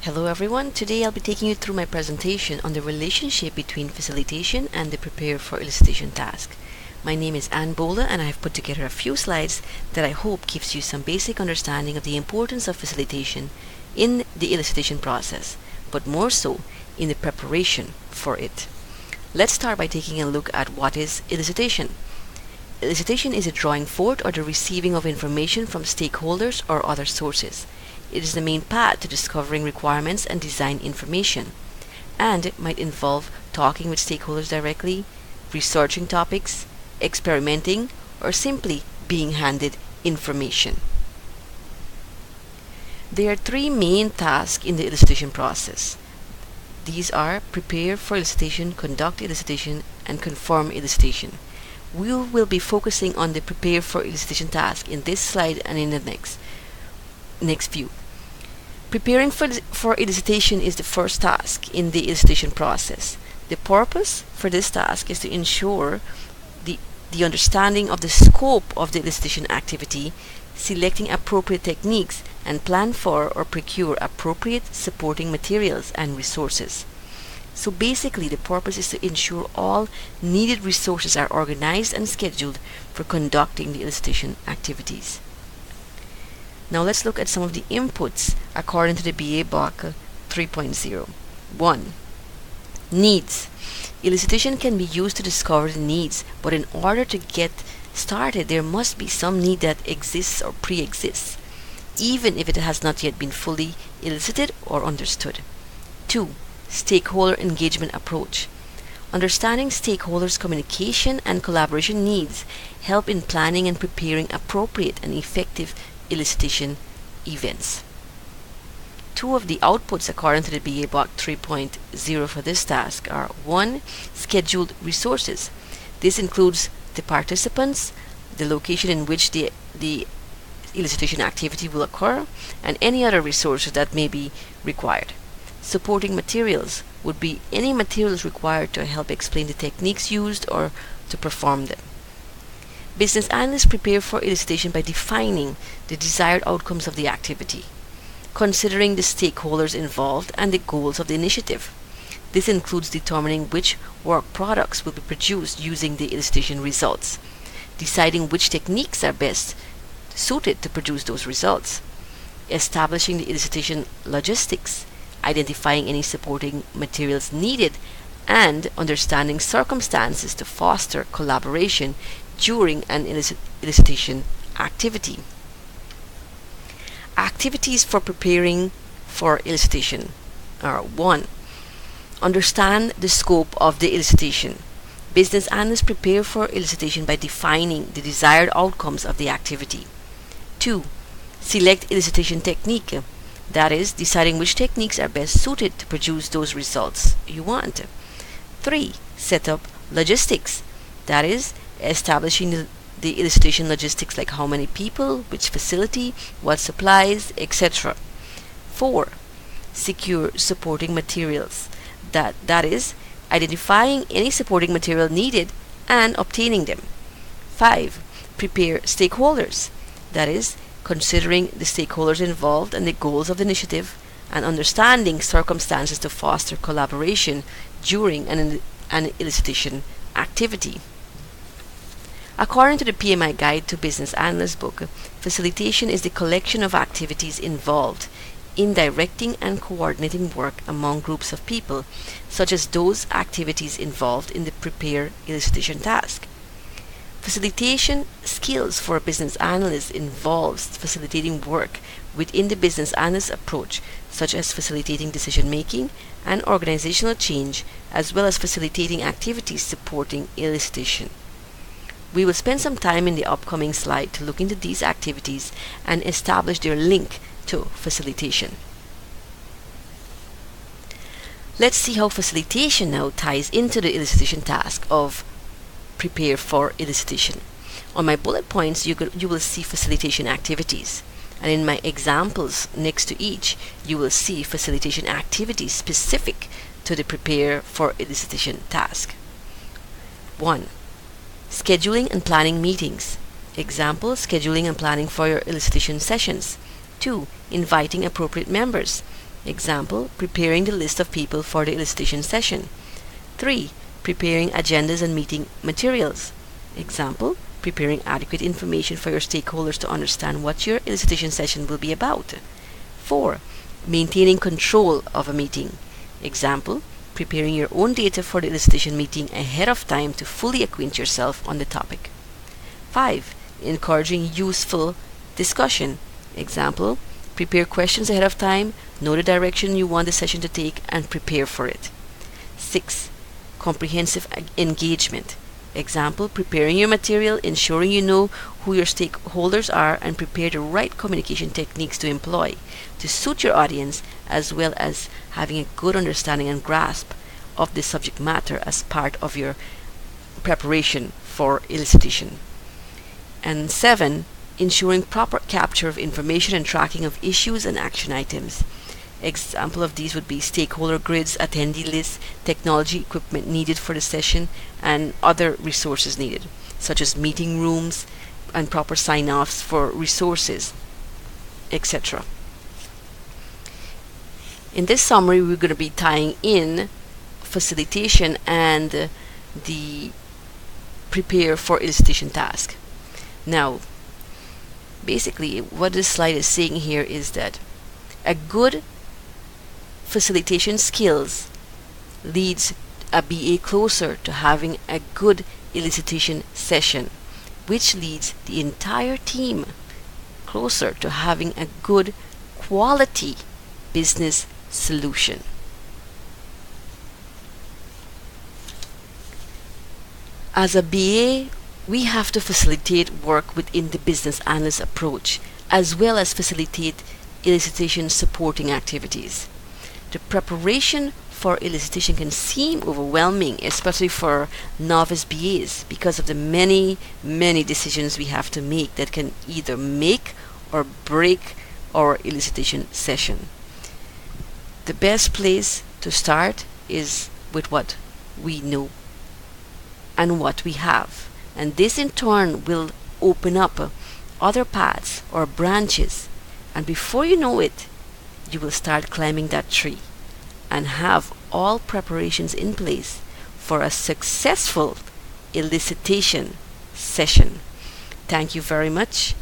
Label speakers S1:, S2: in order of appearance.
S1: Hello everyone, today I'll be taking you through my presentation on the relationship between facilitation and the prepare for elicitation task. My name is Anne Bola and I have put together a few slides that I hope gives you some basic understanding of the importance of facilitation in the elicitation process, but more so in the preparation for it. Let's start by taking a look at what is elicitation. Elicitation is a drawing forth or the receiving of information from stakeholders or other sources. It is the main path to discovering requirements and design information, and it might involve talking with stakeholders directly, researching topics, experimenting, or simply being handed information. There are three main tasks in the elicitation process. These are prepare for elicitation, conduct elicitation, and confirm elicitation. We will be focusing on the prepare for elicitation task in this slide and in the next view. Preparing for elicitation is the first task in the elicitation process. The purpose for this task is to ensure the understanding of the scope of the elicitation activity, selecting appropriate techniques, and plan for or procure appropriate supporting materials and resources. So basically, the purpose is to ensure all needed resources are organized and scheduled for conducting the elicitation activities. Now let's look at some of the inputs according to the BA-BOK 3.0. 1. Needs. Elicitation can be used to discover the needs, but in order to get started, there must be some need that exists or pre-exists, even if it has not yet been fully elicited or understood. 2. Stakeholder engagement approach. Understanding stakeholders' communication and collaboration needs help in planning and preparing appropriate and effective elicitation events. Two of the outputs according to the BA-BOK 3.0 for this task are 1. Scheduled resources. This includes the participants, the location in which the elicitation activity will occur, and any other resources that may be required. Supporting materials would be any materials required to help explain the techniques used or to perform them. Business analysts prepare for elicitation by defining the desired outcomes of the activity, considering the stakeholders involved and the goals of the initiative. This includes determining which work products will be produced using the elicitation results, deciding which techniques are best suited to produce those results, establishing the elicitation logistics, identifying any supporting materials needed, and understanding circumstances to foster collaboration during an elicitation activity. Activities for preparing for elicitation are 1. Understand the scope of the elicitation. Business analysts prepare for elicitation by defining the desired outcomes of the activity. 2. Select elicitation technique. That is, deciding which techniques are best suited to produce those results you want. 3. Set up logistics. That is, establishing the elicitation logistics like how many people, which facility, what supplies, etc. 4. Secure supporting materials. That is, identifying any supporting material needed and obtaining them. 5. Prepare stakeholders. That is, considering the stakeholders involved and the goals of the initiative, and understanding circumstances to foster collaboration during an elicitation activity. According to the PMI Guide to Business Analyst book, facilitation is the collection of activities involved in directing and coordinating work among groups of people, such as those activities involved in the prepare elicitation task. Facilitation skills for a business analyst involves facilitating work within the business analyst approach, such as facilitating decision making and organizational change, as well as facilitating activities supporting elicitation. We will spend some time in the upcoming slide to look into these activities and establish their link to facilitation. Let's see how facilitation now ties into the elicitation task of prepare for elicitation. On my bullet points, you will see facilitation activities, and in my examples next to each, you will see facilitation activities specific to the prepare for elicitation task. 1. Scheduling and planning meetings. Example, scheduling and planning for your elicitation sessions. 2. Inviting appropriate members. Example, preparing the list of people for the elicitation session. 3. Preparing agendas and meeting materials. Example, preparing adequate information for your stakeholders to understand what your elicitation session will be about. 4. Maintaining control of a meeting. Example, preparing your own data for the elicitation meeting ahead of time to fully acquaint yourself on the topic. 5. Encouraging useful discussion. Example, prepare questions ahead of time, know the direction you want the session to take, and prepare for it. 6. Comprehensive engagement. Example, preparing your material, ensuring you know who your stakeholders are, and prepare the right communication techniques to employ to suit your audience, as well as having a good understanding and grasp of the subject matter as part of your preparation for elicitation. And 7. Ensuring proper capture of information and tracking of issues and action items. Example of these would be stakeholder grids, attendee lists, technology equipment needed for the session, and other resources needed, such as meeting rooms and proper sign-offs for resources, etc. In this summary, we're going to be tying in facilitation and the prepare for elicitation task. Now, basically, what this slide is saying here is that a good facilitation skills leads a BA closer to having a good elicitation session, which leads the entire team closer to having a good quality business solution. As a BA, we have to facilitate work within the business analyst approach, as well as facilitate elicitation supporting activities. The preparation for elicitation can seem overwhelming, especially for novice BAs, because of the many decisions we have to make that can either make or break our elicitation session. The best place to start is with what we know and what we have, and this in turn will open up other paths or branches, and before you know it, you will start climbing that tree and have all preparations in place for a successful elicitation session. Thank you very much.